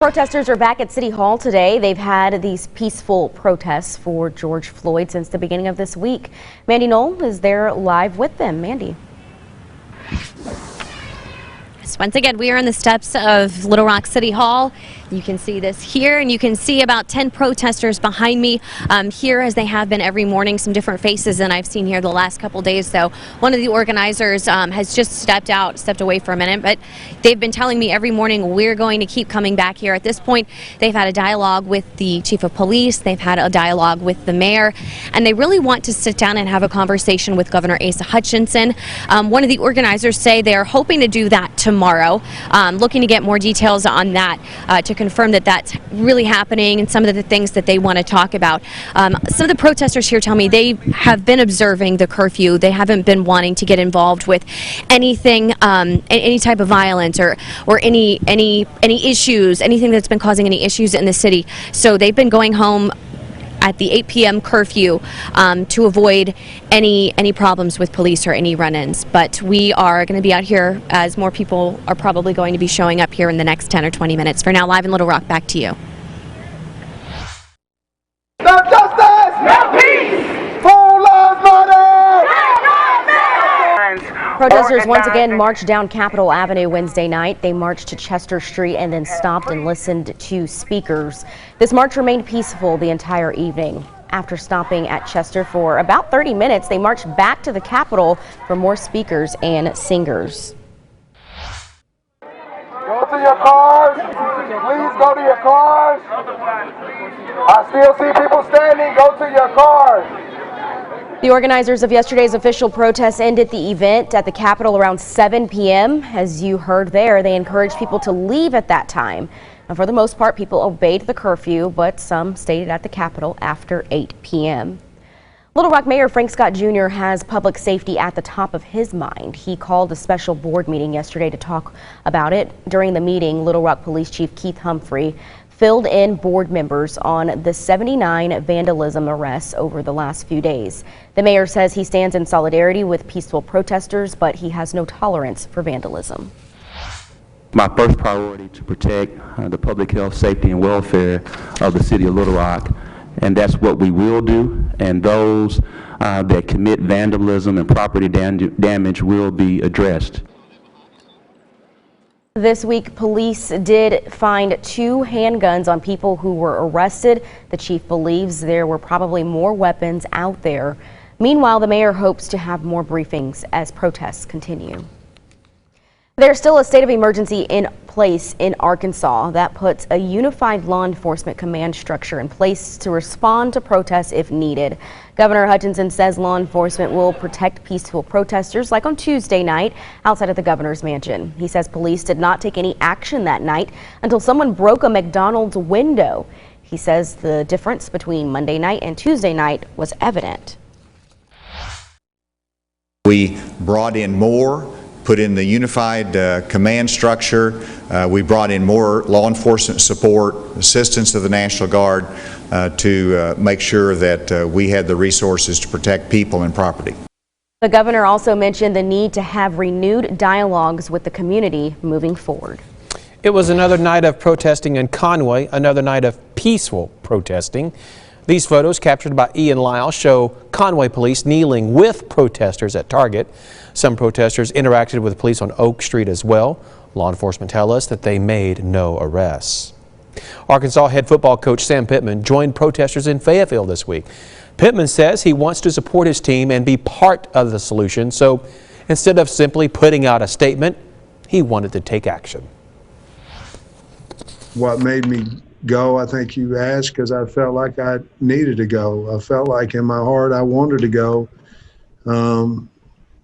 Protesters are back at City Hall today. They've had these peaceful protests for George Floyd since the beginning of this week. Mandy Knoll is there live with them. Mandy. Once again, we are on the steps of Little Rock City Hall. You can see this here, and you can see about 10 protesters behind me here, as they have been every morning. Some different faces than I've seen here the last couple days. So one of the organizers has just stepped away for a minute, but they've been telling me every morning we're going to keep coming back here. At this point, they've had a dialogue with the chief of police. They've had a dialogue with the mayor, and they really want to sit down and have a conversation with Governor Asa Hutchinson. One of the organizers say they are hoping to do that tomorrow, looking to get more details on that to confirm that that's really happening and some of the things that they want to talk about. Some of the protesters here tell me they have been observing the curfew. They haven't been wanting to get involved with anything, any type of violence or any issues, anything that's been causing any issues in the city. So they've been going home at the 8 p.m. curfew to avoid any problems with police or any run-ins. But we are going to be out here as more people are probably going to be showing up here in the next 10 or 20 minutes. For now, live in Little Rock, back to you. No justice! No peace! Full lives matter! Protesters once again marched down Capitol Avenue Wednesday night. They marched to Chester Street and then stopped and listened to speakers. This march remained peaceful the entire evening. After stopping at Chester for about 30 minutes, they marched back to the Capitol for more speakers and singers. Go to your cars. Please go to your cars. I still see people standing. Go to your cars. The organizers of yesterday's official protest ended the event at the Capitol around 7 p.m. As you heard there, they encouraged people to leave at that time. And for the most part, people obeyed the curfew, but some stayed at the Capitol after 8 p.m. Little Rock Mayor Frank Scott Jr. has public safety at the top of his mind. He called a special board meeting yesterday to talk about it. During the meeting, Little Rock Police Chief Keith Humphrey filled in board members on the 79 vandalism arrests over the last few days. The mayor says he stands in solidarity with peaceful protesters, but he has no tolerance for vandalism. My first priority to protect the public health, safety, and welfare of the city of Little Rock, and that's what we will do. And those that commit vandalism and property damage will be addressed. This week, police did find 2 handguns on people who were arrested. The chief believes there were probably more weapons out there. Meanwhile, the mayor hopes to have more briefings as protests continue. There's still a state of emergency in place in Arkansas that puts a unified law enforcement command structure in place to respond to protests if needed. Governor Hutchinson says law enforcement will protect peaceful protesters like on Tuesday night outside of the governor's mansion. He says police did not take any action that night until someone broke a McDonald's window. He says the difference between Monday night and Tuesday night was evident. We brought in more, put in the unified command structure. We brought in more law enforcement support, assistance of the National Guard to make sure that we had the resources to protect people and property. The governor also mentioned the need to have renewed dialogues with the community moving forward. It was another night of protesting in Conway, another night of peaceful protesting. These photos captured by Ian Lyle show Conway police kneeling with protesters at Target. Some protesters interacted with police on Oak Street as well. Law enforcement tell us that they made no arrests. Arkansas head football coach Sam Pittman joined protesters in Fayetteville this week. Pittman says he wants to support his team and be part of the solution. So instead of simply putting out a statement, he wanted to take action. What made me go, I think you asked, because I felt like I needed to go. I felt like in my heart I wanted to go.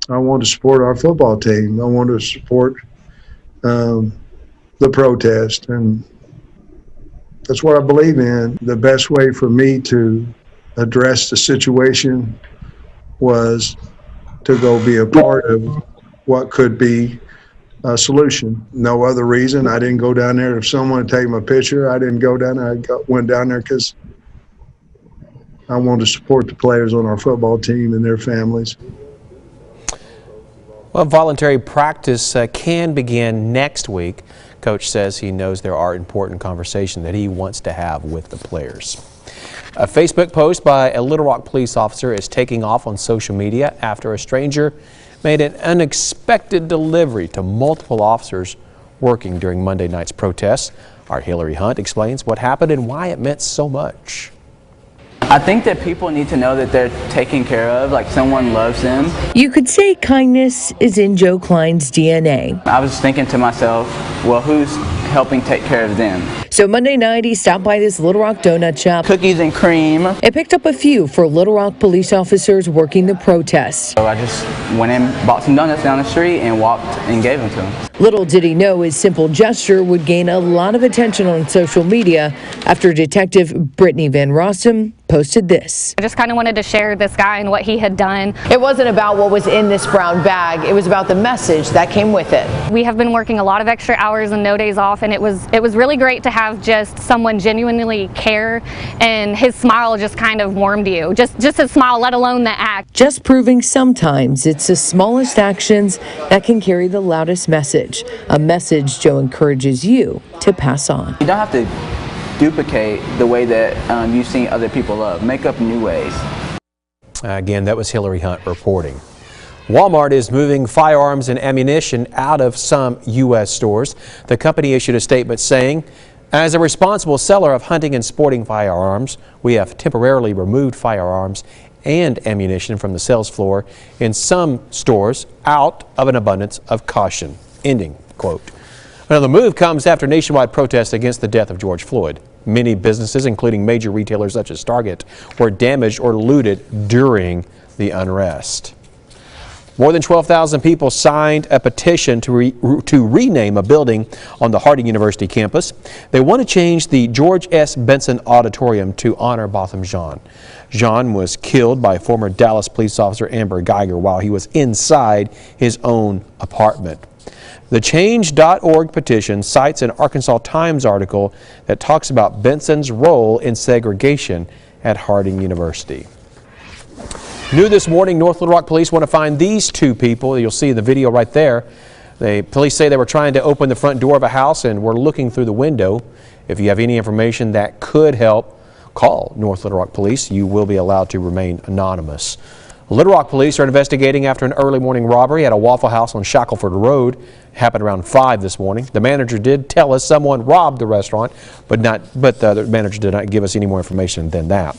I wanted to support our football team. I wanted to support the protest, and that's what I believe in. The best way for me to address the situation was to go be a part of what could be a solution. No other reason. I didn't go down there if someone to take my picture. I didn't go down there. I went down there because I wanted to support the players on our football team and their families. Well, voluntary practice can begin next week. Coach says he knows there are important conversations that he wants to have with the players. A Facebook post by a Little Rock police officer is taking off on social media after a stranger made an unexpected delivery to multiple officers working during Monday night's protests. Our Hillary Hunt explains what happened and why it meant so much. I think that people need to know that they're taken care of, like someone loves them. You could say kindness is in Joe Klein's DNA. I was thinking to myself, well, who's helping take care of them? So Monday night, he stopped by this Little Rock donut shop. Cookies and cream. It picked up a few for Little Rock police officers working the protest. So I just went in, bought some donuts down the street and walked and gave them to them. Little did he know his simple gesture would gain a lot of attention on social media after Detective Brittany Van Rossum posted this. I just kind of wanted to share this guy and what he had done. It wasn't about what was in this brown bag. It was about the message that came with it. We have been working a lot of extra hours and no days off, and it was really great to have just someone genuinely care, and his smile just kind of warmed you. Just his smile, let alone the act. Just proving sometimes it's the smallest actions that can carry the loudest message. A message Joe encourages you to pass on. You don't have to duplicate the way that you've seen other people love. Make up new ways. Again, that was Hillary Hunt reporting. Walmart is moving firearms and ammunition out of some U.S. stores. The company issued a statement saying, as a responsible seller of hunting and sporting firearms, we have temporarily removed firearms and ammunition from the sales floor in some stores out of an abundance of caution. Ending quote. Now, the move comes after nationwide protests against the death of George Floyd. Many businesses, including major retailers such as Target, were damaged or looted during the unrest. More than 12,000 people signed a petition to rename a building on the Harding University campus. They want to change the George S. Benson Auditorium to honor Botham Jean. Jean was killed by former Dallas police officer Amber Geiger while he was inside his own apartment. The Change.org petition cites an Arkansas Times article that talks about Benson's role in segregation at Harding University. New this morning, North Little Rock police want to find these two people. You'll see the video right there. Police say they were trying to open the front door of a house and were looking through the window. If you have any information that could help, call North Little Rock Police. You will be allowed to remain anonymous. Little Rock police are investigating after an early morning robbery at a Waffle House on Shackelford Road. It happened around 5 this morning. The manager did tell us someone robbed the restaurant, but the manager did not give us any more information than that.